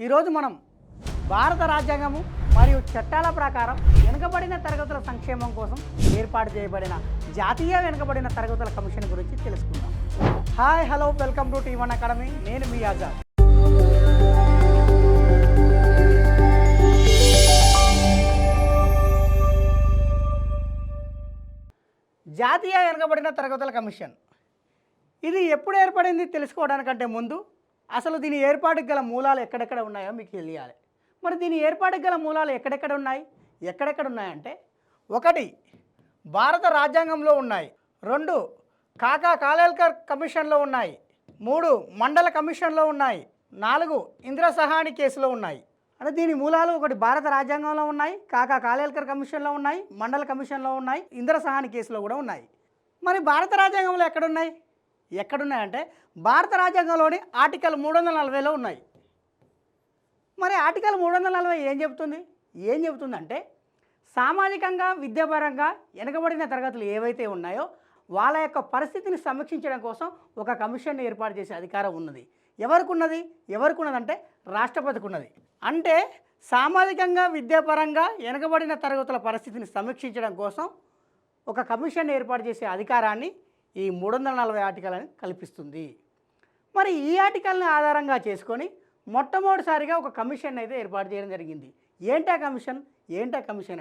ఈరోజు మనం భారత రాజ్యాంగము మరియు చట్టాల ప్రకారం వెనుకబడిన తరగతుల సంక్షేమం కోసం ఏర్పాటు చేయబడిన జాతీయ వెనుకబడిన తరగతుల కమిషన్ గురించి తెలుసుకుందాం. Hi hello welcome to T one academy. నేను మీ ఆజాద్. జాతీయ వెనుకబడిన తరగతుల కమిషన్ ఇది ఎప్పుడు ఏర్పడింది తెలుసుకోవడానికంటే ముందు అసలు దీని ఏర్పాటుకు గల మూలాలు ఎక్కడెక్కడ ఉన్నాయో మీకు తెలియాలి. మరి దీని ఏర్పాటుకు గల మూలాలు ఎక్కడెక్కడ ఉన్నాయంటే, ఒకటి భారత రాజ్యాంగంలో ఉన్నాయి, రెండు కాకా కాలేల్కర్ కమిషన్లో ఉన్నాయి, మూడు మండల కమిషన్లో ఉన్నాయి, నాలుగు ఇందిరా సహాని కేసులో ఉన్నాయి. అంటే దీని మూలాలు ఒకటి భారత రాజ్యాంగంలో ఉన్నాయి, కాకా కాలేల్కర్ కమిషన్లో ఉన్నాయి, మండల కమిషన్లో ఉన్నాయి, ఇందిరా సహాని కేసులో కూడా ఉన్నాయి. మరి భారత రాజ్యాంగంలో ఎక్కడున్నాయంటే భారత రాజ్యాంగంలోని ఆర్టికల్ 340లో ఉన్నాయి. మరి ఆర్టికల్ 340 ఏం చెబుతుందంటే, సామాజికంగా విద్యాపరంగా వెనుకబడిన తరగతులు ఏవైతే ఉన్నాయో వాళ్ళ యొక్క పరిస్థితిని సమీక్షించడం కోసం ఒక కమిషన్ ఏర్పాటు చేసే అధికారం ఉన్నది. ఎవరికి ఉన్నదంటే రాష్ట్రపతికి ఉన్నది. అంటే సామాజికంగా విద్యాపరంగా వెనుకబడిన తరగతుల పరిస్థితిని సమీక్షించడం కోసం ఒక కమిషన్ ఏర్పాటు చేసే అధికారాన్ని ఈ 340 ఆర్టికల్ అని కల్పిస్తుంది. మరి ఈ ఆర్టికల్ని ఆధారంగా చేసుకొని మొట్టమొదటిసారిగా ఒక కమిషన్ అయితే ఏర్పాటు చేయడం జరిగింది. ఏంటా కమిషన్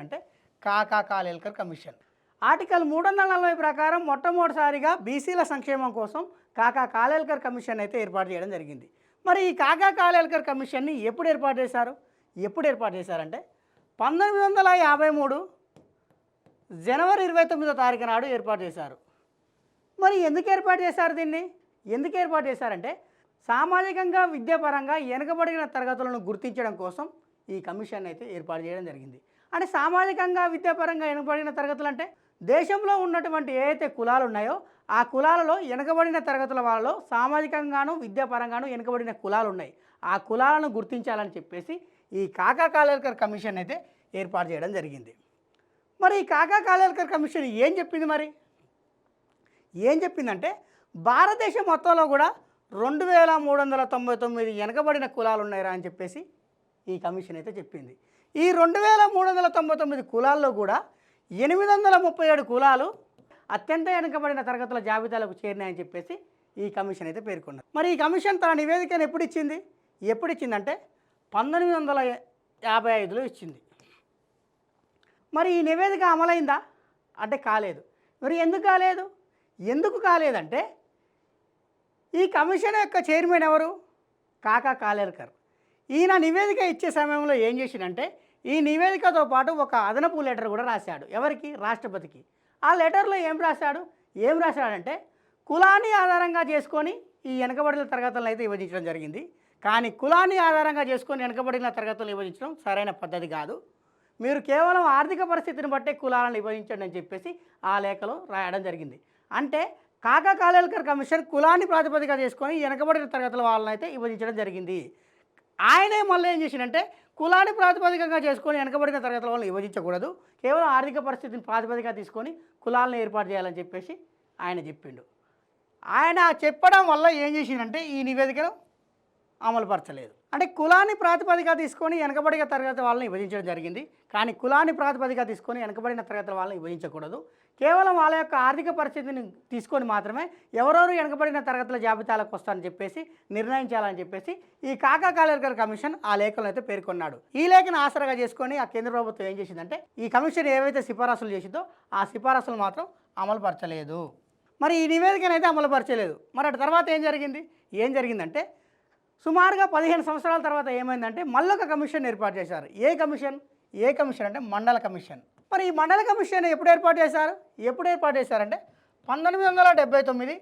అంటే కాకా కాలేల్కర్ కమిషన్. ఆర్టికల్ 340 ప్రకారం మొట్టమొదటిసారిగా బీసీల సంక్షేమం కోసం కాకా కాలేల్కర్ కమిషన్ అయితే ఏర్పాటు చేయడం జరిగింది. మరి ఈ కాకా కాలేల్కర్ కమిషన్ని ఎప్పుడు ఏర్పాటు చేశారంటే 1953 జనవరి 29వ తారీఖు నాడు ఏర్పాటు చేశారు. మరి ఎందుకు ఏర్పాటు చేశారంటే సామాజికంగా విద్యాపరంగా వెనుకబడిన తరగతులను గుర్తించడం కోసం ఈ కమిషన్ అయితే ఏర్పాటు చేయడం జరిగింది. అంటే సామాజికంగా విద్యాపరంగా వెనుకబడిన తరగతులు అంటే దేశంలో ఉన్నటువంటి ఏవైతే కులాలు ఉన్నాయో ఆ కులాలలో వెనుకబడిన తరగతుల వాళ్ళలో సామాజికంగాను విద్యాపరంగాను వెనుకబడిన కులాలు ఉన్నాయి. ఆ కులాలను గుర్తించాలని చెప్పేసి ఈ కాకా కాలేల్కర్ కమిషన్ అయితే ఏర్పాటు చేయడం జరిగింది. మరి ఈ కాకా కాలేల్కర్ కమిషన్ ఏం చెప్పిందంటే భారతదేశం మొత్తంలో కూడా 2399 వెనుకబడిన కులాలు ఉన్నాయరా అని చెప్పేసి ఈ కమిషన్ అయితే చెప్పింది. ఈ 2399 కులాల్లో కూడా 837 కులాలు అత్యంత వెనుకబడిన తరగతుల జాబితాలకు చేరినాయని చెప్పేసి ఈ కమిషన్ అయితే పేర్కొన్నారు. మరి ఈ కమిషన్ తన నివేదికను ఎప్పుడు ఇచ్చిందంటే 1955లో ఇచ్చింది. మరి ఈ నివేదిక అమలైందా అంటే కాలేదు. మరి ఎందుకు కాలేదంటే ఈ కమిషన్ యొక్క చైర్మన్ ఎవరు? కాకా కాలేల్కర్. ఈయన నివేదిక ఇచ్చే సమయంలో ఏం చేసిందంటే ఈ నివేదికతో పాటు ఒక అదనపు లెటర్ కూడా రాశాడు. ఎవరికి? రాష్ట్రపతికి. ఆ లెటర్లో ఏం రాశాడంటే కులాన్ని ఆధారంగా చేసుకొని ఈ వెనుకబడిన తరగతులను అయితే విభజించడం జరిగింది. కానీ కులాన్ని ఆధారంగా చేసుకొని వెనుకబడిన తరగతులను విభజించడం సరైన పద్ధతి కాదు. మీరు కేవలం ఆర్థిక పరిస్థితిని బట్టే కులాలను విభజించండి అని చెప్పేసి ఆ లేఖలో రాయడం జరిగింది. అంటే కాకా కాలేల్కర్ కమిషన్ కులాన్ని ప్రాతిపదిక చేసుకొని వెనుకబడిన తరగతుల వాళ్ళని అయితే విభజించడం జరిగింది. ఆయనే మళ్ళీ ఏం చేసిందంటే కులాన్ని ప్రాతిపదికగా చేసుకొని వెనుకబడిన తరగతుల వాళ్ళని విభజించకూడదు, కేవలం ఆర్థిక పరిస్థితిని ప్రాతిపదికగా తీసుకొని కులాలను ఏర్పాటు చేయాలని చెప్పేసి ఆయన చెప్పిండు. ఆయన చెప్పడం వల్ల ఏం చేసిందంటే ఈ నివేదికను అమలుపరచలేదు. అంటే కులాన్ని ప్రాతిపదిక తీసుకొని వెనుకబడిన తరగతి వాళ్ళని విభజించడం జరిగింది. కానీ కులాన్ని ప్రాతిపదిక తీసుకొని వెనుకబడిన తరగతుల వాళ్ళని విభజించకూడదు, కేవలం వాళ్ళ యొక్క ఆర్థిక పరిస్థితిని తీసుకొని మాత్రమే ఎవరెవరు వెనుకబడిన తరగతుల జాబితాలకు వస్తారని చెప్పేసి నిర్ణయించాలని చెప్పేసి ఈ కాకా కాలేల్కర్ కమిషన్ ఆ లేఖలో అయితే పేర్కొన్నాడు. ఈ లేఖను ఆసరాగా చేసుకొని ఆ కేంద్ర ప్రభుత్వం ఏం చేసిందంటే ఈ కమిషన్ ఏవైతే సిఫారసులు చేసిందో ఆ సిఫారసులు మాత్రం అమలుపరచలేదు. మరి ఈ నివేదికను అయితే అమలుపరచలేదు. మరి అటు తర్వాత ఏం జరిగిందంటే సుమారుగా 15 సంవత్సరాల తర్వాత ఏమైందంటే మళ్ళొక కమిషన్ ఏర్పాటు చేశారు. ఏ కమిషన్ అంటే మండల కమిషన్. మరి ఈ మండల కమిషన్ ఎప్పుడు ఏర్పాటు చేశారంటే 1979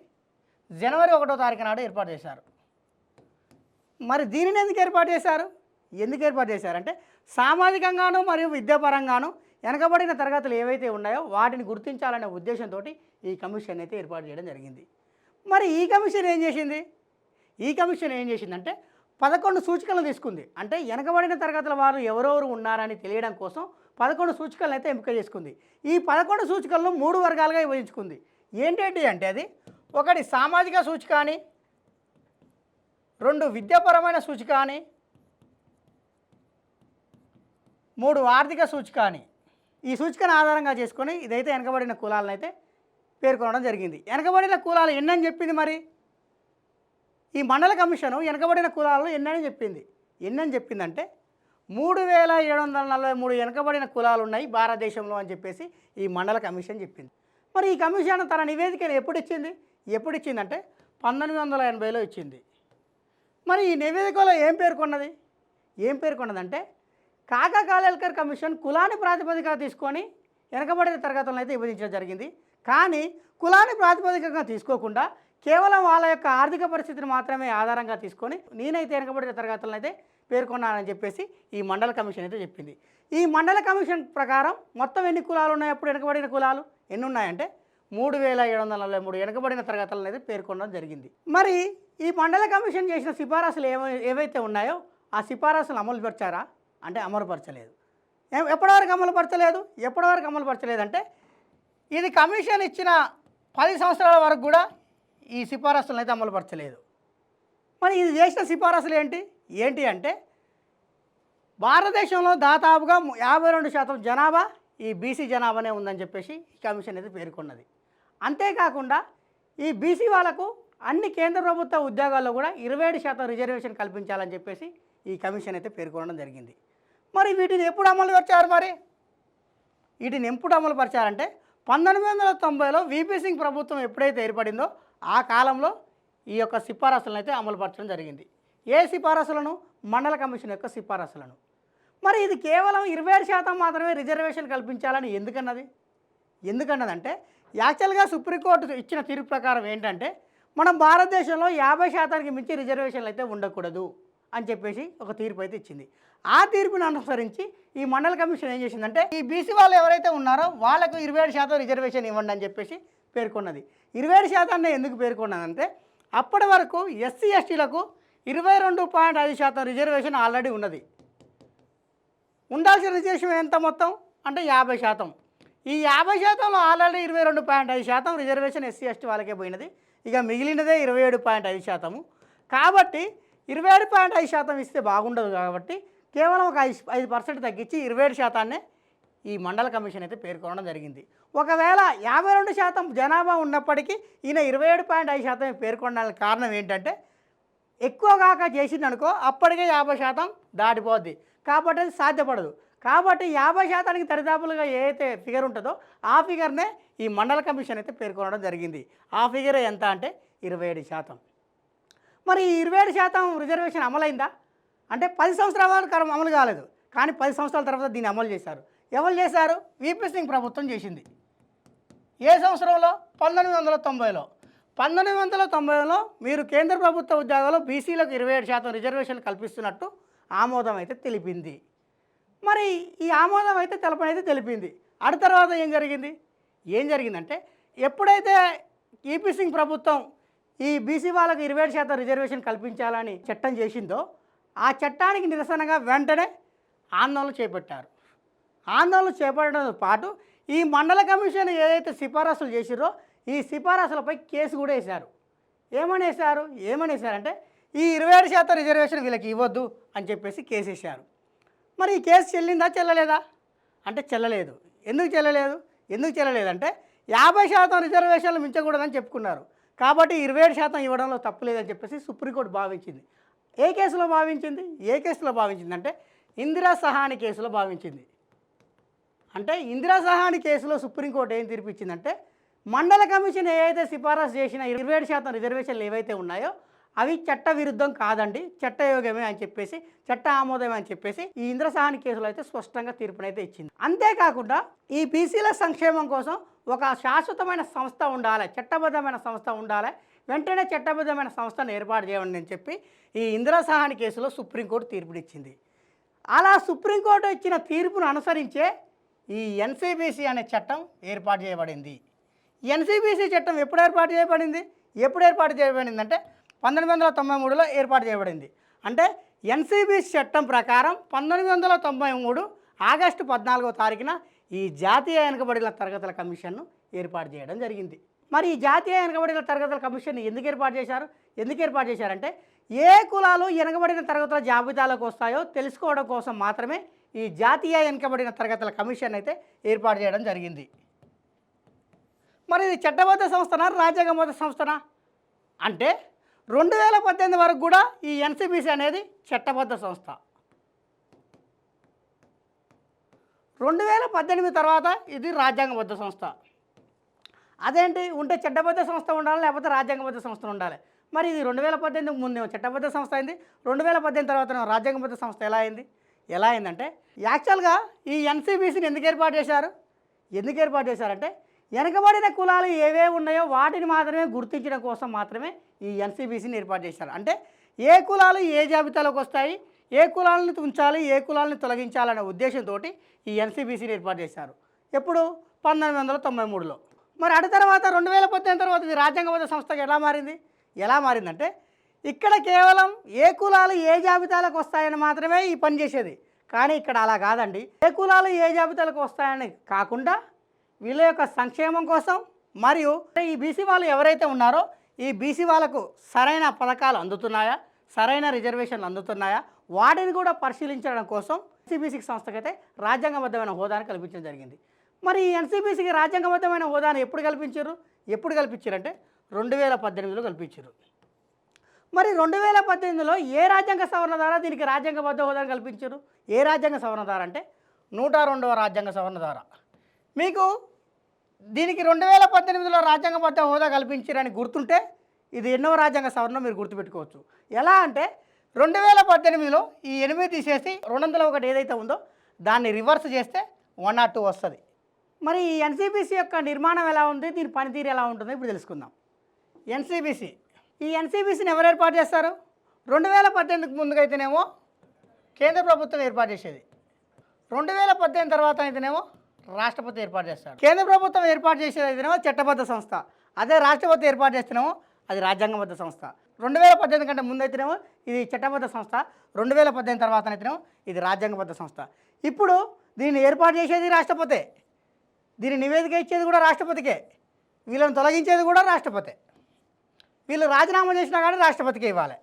జనవరి 1వ తారీఖు నాడు ఏర్పాటు చేశారు. మరి దీనిని ఎందుకు ఏర్పాటు చేశారంటే సామాజికంగాను మరియు విద్యాపరంగాను వెనకబడిన తరగతులు ఏవైతే ఉన్నాయో వాటిని గుర్తించాలనే ఉద్దేశంతో ఈ కమిషన్ అయితే ఏర్పాటు చేయడం జరిగింది. మరి ఈ కమిషన్ ఏం చేసిందంటే 11 సూచికలను తీసుకుంది. అంటే వెనకబడిన తరగతుల వారు ఎవరెవరు ఉన్నారని తెలియడం కోసం 11 సూచికలను అయితే ఎంపిక చేసుకుంది. ఈ 11 సూచికలను 3 వర్గాలుగా విభజించుకుంది. ఏంటంటే అది ఒకటి సామాజిక సూచిక అని, 2 విద్యాపరమైన సూచిక అని, 3 ఆర్థిక సూచికని ఈ సూచికను ఆధారంగా చేసుకొని ఇదైతే వెనకబడిన కులాలను అయితే పేర్కొనడం జరిగింది. వెనకబడిన కులాలు ఎన్నని చెప్పింది మరి ఈ మండల కమిషను? వెనకబడిన కులాలను ఎన్నని చెప్పింది. ఎన్నని చెప్పిందంటే 3743 వెనకబడిన కులాలు ఉన్నాయి భారతదేశంలో అని చెప్పేసి ఈ మండల కమిషన్ చెప్పింది. మరి ఈ కమిషన్ తన నివేదికను ఎప్పుడు ఇచ్చిందంటే 1980లో ఇచ్చింది. మరి ఈ నివేదికలో ఏం పేర్కొన్నదంటే కాకా కాలేల్కర్ కమిషన్ కులాన్ని ప్రాతిపదికగా తీసుకొని వెనకబడిన తరగతులను అయితే విభజించడం జరిగింది. కానీ కులాన్ని ప్రాతిపదికగా తీసుకోకుండా కేవలం వాళ్ళ యొక్క ఆర్థిక పరిస్థితిని మాత్రమే ఆధారంగా తీసుకొని నేనైతే వెనకబడిన తరగతులను అయితే పేర్కొన్నానని చెప్పేసి ఈ మండల కమిషన్ అయితే చెప్పింది. ఈ మండల కమిషన్ ప్రకారం మొత్తం ఎన్ని కులాలు ఉన్నాయి? అప్పుడు వెనకబడిన కులాలు ఎన్ని ఉన్నాయంటే 3743 వెనకబడిన తరగతులను అయితే పేర్కొనడం జరిగింది. మరి ఈ మండల కమిషన్ చేసిన సిఫారసులు ఏవైతే ఉన్నాయో ఆ సిఫారసులు అమలుపరిచారా అంటే అమలుపరచలేదు. ఎప్పటివరకు అమలుపరచలేదంటే ఇది కమిషన్ ఇచ్చిన 10 సంవత్సరాల వరకు కూడా ఈ సిఫారసులను అయితే అమలుపరచలేదు. మరి ఇది చేసిన సిఫారసులు ఏంటి అంటే భారతదేశంలో దాదాపుగా 52% జనాభా ఈ బీసీ జనాభానే ఉందని చెప్పేసి ఈ కమిషన్ అయితే పేర్కొన్నది. అంతేకాకుండా ఈ బీసీ వాళ్ళకు అన్ని కేంద్ర ప్రభుత్వ ఉద్యోగాల్లో కూడా 27% రిజర్వేషన్ కల్పించాలని చెప్పేసి ఈ కమిషన్ అయితే పేర్కొనడం జరిగింది. మరి వీటిని ఎప్పుడు అమలు పరిచారంటే 1990లో వీపీ సింగ్ ప్రభుత్వం ఎప్పుడైతే ఏర్పడిందో ఆ కాలంలో ఈ యొక్క సిఫారసులను అయితే అమలుపరచడం జరిగింది. ఏ సిఫారసులను? మండల కమిషన్ యొక్క సిఫారసులను. మరి ఇది కేవలం 27% మాత్రమే రిజర్వేషన్ కల్పించాలని ఎందుకన్నదంటే యాక్చువల్గా సుప్రీంకోర్టు ఇచ్చిన తీర్పు ప్రకారం ఏంటంటే మనం భారతదేశంలో 50%కి మించి రిజర్వేషన్లు అయితే ఉండకూడదు అని చెప్పేసి ఒక తీర్పు అయితే ఇచ్చింది. ఆ తీర్పును అనుసరించి ఈ మండల కమిషన్ ఏం చేసిందంటే ఈ బీసీ వాళ్ళు ఎవరైతే ఉన్నారో వాళ్ళకు 27% రిజర్వేషన్ ఇవ్వండి అని చెప్పేసి పేర్కొన్నది. 27% ఎందుకు పేర్కొన్నదంటే అప్పటి వరకు ఎస్సీ ఎస్టీలకు 22.5% రిజర్వేషన్ ఆల్రెడీ ఉన్నది. ఉండాల్సిన రిజర్వేషన్ ఎంత మొత్తం అంటే 50%. ఈ 50%లో ఆల్రెడీ 22.5% రిజర్వేషన్ ఎస్సీ ఎస్టీ వాళ్ళకే పోయినది. ఇక మిగిలినదే 27.5%. కాబట్టి 27.5% ఇస్తే బాగుండదు. కాబట్టి కేవలం ఒక 5% తగ్గించి 27%నే ఈ మండల కమిషన్ అయితే పేర్కొనడం జరిగింది. ఒకవేళ 52% జనాభా ఉన్నప్పటికీ ఈయన 27.5% పేర్కొనడానికి కారణం ఏంటంటే ఎక్కువ కాక చేసిందనుకో అప్పటికే 50% దాటిపోద్ది. కాబట్టి అది సాధ్యపడదు. కాబట్టి 50%కి దరిదాపులుగా ఏదైతే ఫిగర్ ఉంటుందో ఆ ఫిగర్నే ఈ మండల కమిషన్ అయితే పేర్కొనడం జరిగింది. ఆ ఫిగర్ ఎంత అంటే 27%. మరి ఈ 27% రిజర్వేషన్ అమలైందా అంటే 10 సంవత్సరాల వరకు అమలు కాలేదు. కానీ 10 సంవత్సరాల తర్వాత దీన్ని అమలు చేశారు. ఎవరు చేశారు? వీపీ సింగ్ ప్రభుత్వం చేసింది. ఏ సంవత్సరంలో? 1990లో. 1990లో మీరు కేంద్ర ప్రభుత్వ ఉద్యోగాల్లో బీసీలకు 27% రిజర్వేషన్ కల్పిస్తున్నట్టు ఆమోదం అయితే తెలిపింది. మరి ఈ ఆమోదం అయితే తెలిపింది. అటు తర్వాత ఏం జరిగిందంటే ఎప్పుడైతే వీపీ సింగ్ ప్రభుత్వం ఈ బీసీ వాళ్ళకు 27% రిజర్వేషన్ కల్పించాలని చట్టం చేసిందో ఆ చట్టానికి నిరసనగా వెంటనే ఆందోళన చేపట్టారు. ఆందోళన చేపట్టడంతో పాటు ఈ మండల కమిషన్ ఏదైతే సిఫారసులు చేసిరో ఈ సిఫారసులపై కేసు కూడా వేశారు. ఏమనేసారంటే ఈ 27% రిజర్వేషన్ వీళ్ళకి ఇవ్వద్దు అని చెప్పేసి కేసు వేశారు. మరి ఈ కేసు చెల్లలేదా అంటే చెల్లలేదు. ఎందుకు చెల్లలేదంటే 50% రిజర్వేషన్లు మించకూడదని చెప్పుకున్నారు. కాబట్టి 27% ఇవ్వడంలో తప్పు లేదని చెప్పేసి సుప్రీంకోర్టు భావించింది. ఏ కేసులో భావించిందంటే ఇందిరా సహాని కేసులో భావించింది. అంటే ఇందిరా సహాని కేసులో సుప్రీంకోర్టు ఏం తీర్పు ఇచ్చిందంటే మండల కమిషన్ ఏదైతే సిఫారసు చేసిన 27% రిజర్వేషన్లు ఏవైతే ఉన్నాయో అవి చట్ట విరుద్ధం కాదండి, చట్టయోగమే అని చెప్పేసి, చట్ట ఆమోదమే అని చెప్పేసి ఈ ఇందిరా సహాని కేసులో అయితే స్పష్టంగా తీర్పునైతే ఇచ్చింది. అంతేకాకుండా ఈ బీసీల సంక్షేమం కోసం ఒక శాశ్వతమైన సంస్థ ఉండాలి, చట్టబద్ధమైన సంస్థ ఉండాలి, వెంటనే చట్టబద్ధమైన సంస్థను ఏర్పాటు చేయండి అని చెప్పి ఈ ఇందిరా సహాని కేసులో సుప్రీంకోర్టు తీర్పునిచ్చింది. అలా సుప్రీంకోర్టు ఇచ్చిన తీర్పును అనుసరించే ఈ ఎన్సీబీసీ అనే చట్టం ఏర్పాటు చేయబడింది. ఎన్సీబీసీ చట్టం ఎప్పుడు ఏర్పాటు చేయబడింది అంటే 1993లో ఏర్పాటు చేయబడింది. అంటే ఎన్సీబీసీ చట్టం ప్రకారం 1993 ఆగస్టు 14వ తారీఖున ఈ జాతీయ వెనుకబడిన తరగతుల కమిషన్ను ఏర్పాటు చేయడం జరిగింది. మరి ఈ జాతీయ వెనుకబడిన తరగతుల కమిషన్ ఎందుకు ఏర్పాటు చేశారంటే ఏ కులాలు వెనుకబడిన తరగతుల జాబితాలోకి వస్తాయో తెలుసుకోవడం కోసం మాత్రమే ఈ జాతీయ వెనుకబడిన తరగతుల కమిషన్ అయితే ఏర్పాటు చేయడం జరిగింది. మరి ఇది చట్టబద్ధ సంస్థనా రాజ్యాంగబద్ధ సంస్థనా అంటే 2018 వరకు కూడా ఈ ఎన్సిబిసి అనేది చట్టబద్ధ సంస్థ. 2018 తర్వాత ఇది రాజ్యాంగబద్ధ సంస్థ. అదేంటి ఉంటే చట్టబద్ధ సంస్థ ఉండాలి లేకపోతే రాజ్యాంగబద్ధ సంస్థ ఉండాలి. మరి ఇది 2018 ముందేమో చట్టబద్ధ సంస్థ అయింది, 2018 తర్వాత రాజ్యాంగబద్ధ సంస్థ ఎలా అయిందంటే యాక్చువల్గా ఈ ఎన్సిబిసిని ఎందుకు ఏర్పాటు చేశారంటే వెనకబడిన కులాలు ఏవే ఉన్నాయో వాటిని మాత్రమే గుర్తించడం కోసం మాత్రమే ఈ ఎన్సిబిసిని ఏర్పాటు చేశారు. అంటే ఏ కులాలు ఏ జాబితాలోకి వస్తాయి, ఏ కులాలను ఉంచాలి, ఏ కులాలను తొలగించాలనే ఉద్దేశంతో ఈ ఎన్సిబిసిని ఏర్పాటు చేశారు. ఎప్పుడు 1993లో. మరి అటు తర్వాత 2018 తర్వాత ఇది రాజ్యాంగబద్ధ సంస్థగా ఎలా మారిందంటే ఇక్కడ కేవలం ఏ కులాలు ఏ జాబితాలకు వస్తాయని మాత్రమే ఈ పని చేసేది. కానీ ఇక్కడ అలా కాదండి. ఏ కులాలు ఏ జాబితాలకు వస్తాయని కాకుండా వీళ్ళ యొక్క సంక్షేమం కోసం మరియు ఈ బీసీ వాళ్ళు ఎవరైతే ఉన్నారో ఈ బీసీ వాళ్ళకు సరైన పథకాలు అందుతున్నాయా, సరైన రిజర్వేషన్లు అందుతున్నాయా వాటిని కూడా పరిశీలించడం కోసం ఎన్సిబిసికి సంస్థకైతే రాజ్యాంగబద్ధమైన హోదాను కల్పించడం జరిగింది. మరి ఈ ఎన్సిబిసికి రాజ్యాంగబద్ధమైన హోదాను ఎప్పుడు కల్పించారంటే 2018లో కల్పించారు. మరి 2018లో ఏ రాజ్యాంగ సవరణ ద్వారా దీనికి రాజ్యాంగబద్ధ హోదాను కల్పించారు? ఏ రాజ్యాంగ సవరణ ద్వారా అంటే 102వ రాజ్యాంగ సవరణ ద్వారా. మీకు దీనికి 2018లో రాజ్యాంగబద్ధ హోదా కల్పించారని గుర్తుంటే ఇది ఎన్నో రాజ్యాంగ సవరణ మీరు గుర్తుపెట్టుకోవచ్చు. ఎలా అంటే 2018లో ఈ 8 తీసేసి 201 ఏదైతే ఉందో దాన్ని రివర్స్ చేస్తే 102 వస్తుంది. మరి ఈ ఎన్సిబిసి యొక్క నిర్మాణం ఎలా ఉంది, దీని పనితీరు ఎలా ఉంటుందో ఇప్పుడు తెలుసుకుందాం. ఈ ఎన్సిబిసిని ఎవరు ఏర్పాటు చేస్తారు? 2018కు ముందుకైతేనేమో కేంద్ర ప్రభుత్వం ఏర్పాటు చేసేది, 2018 తర్వాత అయితేనేమో రాష్ట్రపతి ఏర్పాటు చేస్తాడు. కేంద్ర ప్రభుత్వం ఏర్పాటు చేసేది అయితేనేమో చట్టబద్ధ సంస్థ, అదే రాష్ట్రపతి ఏర్పాటు చేస్తేనేమో అది రాజ్యాంగబద్ధ సంస్థ. 2018 కంటే ముందు అయితేనేమో ఇది చట్టబద్ధ సంస్థ, 2018 తర్వాత అయితేనేమో ఇది రాజ్యాంగబద్ధ సంస్థ. ఇప్పుడు దీన్ని ఏర్పాటు చేసేది రాష్ట్రపతే, దీని నివేదిక ఇచ్చేది కూడా రాష్ట్రపతికే, వీళ్ళని తొలగించేది కూడా రాష్ట్రపతే, వీళ్ళు రాజీనామా చేసినా కానీ రాష్ట్రపతికే ఇవ్వాలి.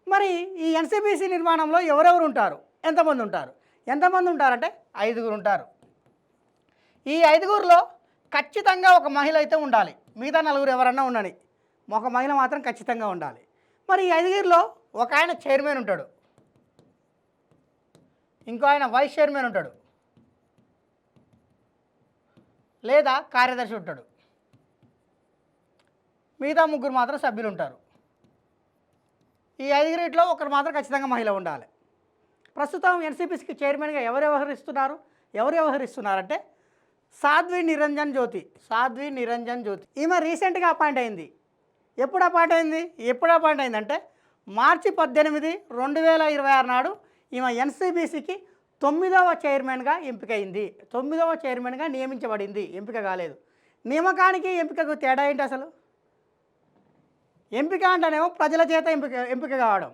మరి ఈ ఎన్సిబిసి నిర్మాణంలో ఎవరెవరు ఉంటారు, ఎంతమంది ఉంటారంటే 5 ఉంటారు. ఈ 5లో ఖచ్చితంగా ఒక మహిళ అయితే ఉండాలి, మిగతా 4 ఎవరన్నా ఉండని, ఒక మహిళ మాత్రం ఖచ్చితంగా ఉండాలి. మరి ఈ 5లో ఒక ఆయన చైర్మన్ ఉంటాడు, ఇంకో ఆయన వైస్ చైర్మన్ ఉంటాడు లేదా కార్యదర్శి ఉంటాడు, మిగతా 3 మాత్రం సభ్యులు ఉంటారు. ఈ 5లో ఒకరు మాత్రం ఖచ్చితంగా మహిళ ఉండాలి. ప్రస్తుతం ఎన్సిబిసికి చైర్మన్గా ఎవరు వ్యవహరిస్తున్నారంటే సాధ్వి నిరంజన్ జ్యోతి. ఈమె రీసెంట్గా అపాయింట్ అయింది. ఎప్పుడు అపాయింట్ అయిందంటే మార్చి 18, 2026 నాడు ఈమె ఎన్సిబిసికి 9వ చైర్మన్గా ఎంపికైంది. 9వ చైర్మన్గా నియమించబడింది, ఎంపిక కాలేదు. నియామకానికి ఎంపికకు తేడా ఏంటి అసలు? ఎంపిక అంటేనేమో ప్రజల చేత ఎంపిక కావడం,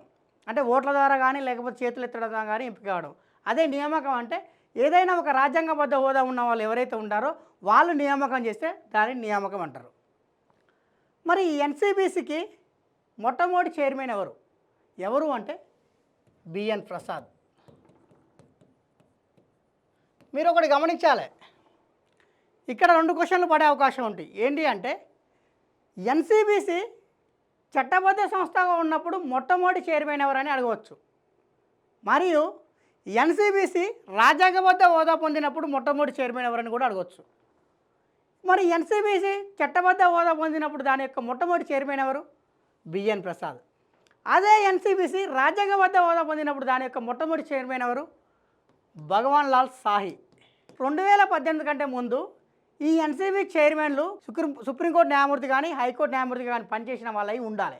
అంటే ఓట్ల ద్వారా కానీ లేకపోతే చేతులు ఎత్తడం ద్వారా కానీ ఎంపిక కావడం. అదే నియామకం అంటే ఏదైనా ఒక రాజ్యాంగబద్ధ హోదా ఉన్న వాళ్ళు ఎవరైతే ఉంటారో వాళ్ళు నియామకం చేస్తే దాన్ని నియామకం అంటారు. మరి ఈ ఎన్సిబిసికి మొట్టమొదటి చైర్మన్ ఎవరు అంటే బిఎన్ ప్రసాద్. మీరు ఒకటి గమనించాలి, ఇక్కడ 2 క్వశ్చన్లు పడే అవకాశం ఉంటుంది. ఏంటి అంటే ఎన్సిబిసి చట్టబద్ధ సంస్థగా ఉన్నప్పుడు మొట్టమొదటి చైర్మన్ ఎవరని అడగవచ్చు, మరియు ఎన్సిబిసి రాజ్యాంగబద్ధ హోదా పొందినప్పుడు మొట్టమొదటి చైర్మన్ ఎవరని కూడా అడగవచ్చు. మరి ఎన్సిబిసి చట్టబద్ధ హోదా పొందినప్పుడు దాని యొక్క మొట్టమొదటి చైర్మన్ ఎవరు? బిఎన్ ప్రసాద్. అదే ఎన్సిబిసి రాజ్యాంగబద్ధ హోదా పొందినప్పుడు దాని యొక్క మొట్టమొదటి చైర్మన్ ఎవరు? భగవాన్ లాల్ సాహి. 2018 కంటే ముందు ఈ ఎన్సిబి చైర్మన్లు సుప్రీంకోర్టు న్యాయమూర్తి కానీ హైకోర్టు న్యాయమూర్తి కానీ పనిచేసిన వాళ్ళై ఉండాలి.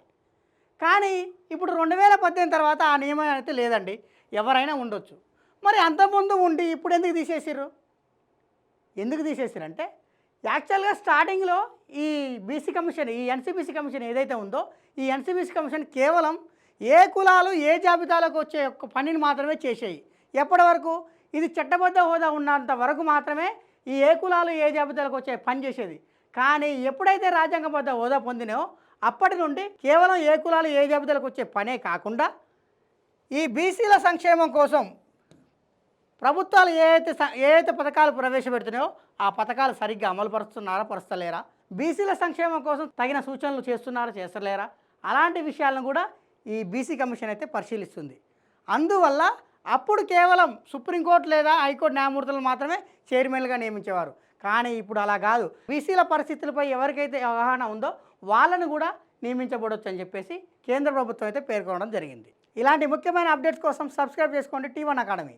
కానీ ఇప్పుడు 2018 తర్వాత ఆ నియమం అయితే లేదండి, ఎవరైనా ఉండొచ్చు. మరి అంతకుముందు ఉండి ఇప్పుడు ఎందుకు తీసేసారంటే యాక్చువల్గా స్టార్టింగ్లో ఈ బీసీ కమిషన్, ఈ ఎన్సిబిసి కమిషన్ ఏదైతే ఉందో ఈ ఎన్సిబిసి కమిషన్ కేవలం ఏ కులాలు ఏ జాబితాలకు వచ్చే ఒక్క పనిని మాత్రమే చేసేవి. ఎప్పటి వరకు? ఇది చట్టబద్ధ హోదా ఉన్నంత వరకు మాత్రమే ఈ ఏ కులాలు ఏ జాబితాలకు వచ్చే పని చేసేది. కానీ ఎప్పుడైతే రాజ్యాంగబద్ధ హోదా పొందినో అప్పటి నుండి కేవలం ఏ కులాలు ఏ జాబితాలకు వచ్చే పనే కాకుండా ఈ బీసీల సంక్షేమం కోసం ప్రభుత్వాలు ఏ అయితే పథకాలు ప్రవేశపెడుతున్నాయో ఆ పథకాలు సరిగ్గా అమలు పరుస్తున్నారా పరుస్తలేరా, బీసీల సంక్షేమం కోసం తగిన సూచనలు చేస్తున్నారా చేస్తలేరా, అలాంటి విషయాలను కూడా ఈ బీసీ కమిషన్ అయితే పరిశీలిస్తుంది. అందువల్ల అప్పుడు కేవలం సుప్రీంకోర్టు లేదా హైకోర్టు న్యాయమూర్తులు మాత్రమే చైర్మన్లుగా నియమించేవారు. కానీ ఇప్పుడు అలా కాదు. బీసీల పరిస్థితులపై ఎవరికైతే అవగాహన ఉందో వాళ్ళను కూడా నియమించబడవచ్చు అని చెప్పేసి కేంద్ర ప్రభుత్వం అయితే పేర్కొనడం జరిగింది. ఇలాంటి ముఖ్యమైన అప్డేట్స్ కోసం సబ్స్క్రైబ్ చేసుకోండి T1 అకాడమీ.